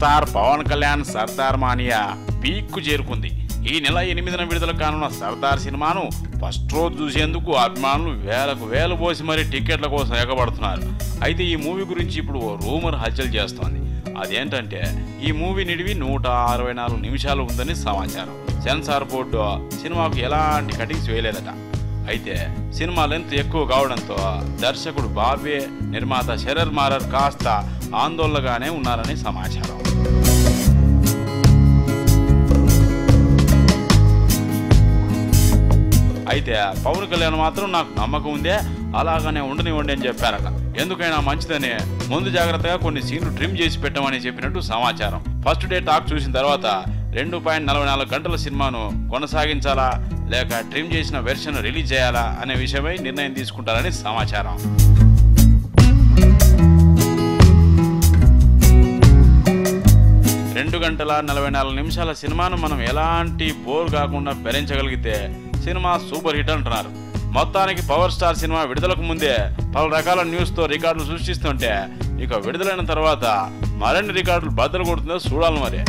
Star Pawan Kalyan Sardar mania పీక్కు చేరుకుంది. ఈ నెల 8న విడుదల కానున్న సర్దార్ సినిమాను ఫస్ట్ రోజు చూసేందుకు అభిమానులు వేలకు వేలు పోసి మరీ టికెట్ల కోసం ఎగబడుతున్నారు. అయితే ఈ మూవీ గురించి ఇప్పుడు ఓ రూమర్ హల్చల్ చేస్తోంది. అదేంటంటే ఈ మూవీ నిడివి 164 నిమిషాలు ఉందని సమాచారం. సెన్సార్ బోర్డు సినిమాకు ఎలాంటి కటింగ్స్ వేయలేదట. అయితే సినిమా లెంత్ ఎక్కువ కావడంతో దర్శకుడు బాబే, నిర్మాత శరర్ మారర్ కాస్త ఆందోళనగానే ఉన్నారని సమాచారం. అయితే పవన్ కళ్యాణ్ మాత్రం నాకు నమ్మకం ఉందే, అలాగానే ఉండనివ్వండి అని చెప్పారట. ఎందుకైనా మంచిదని ముందు జాగ్రత్తగా కొన్ని సీన్లు ట్రిమ్ చేసి పెట్టమని చెప్పినట్టు సమాచారం. ఫస్ట్ డే టాక్ చూసిన తర్వాత 2.44 గంటల సినిమాను కొనసాగించాలా లేక ట్రిమ్ చేసిన వెర్షన్ రిలీజ్ చేయాలా అనే విషయమై నిర్ణయం తీసుకుంటారని సమాచారం. 2.44 సినిమాను మనం ఎలాంటి బోర్ కాకుండా భరించగలిగితే సినిమా సూపర్ హిట్ అంటున్నారు. మొత్తానికి పవర్ స్టార్ సినిమా విడుదలకు ముందే పలు రకాల న్యూస్తో రికార్డులు సృష్టిస్తుంటే ఇక విడుదలైన తర్వాత మరిన్ని రికార్డులు బద్దలు కొడుతుందో చూడాలి మరి.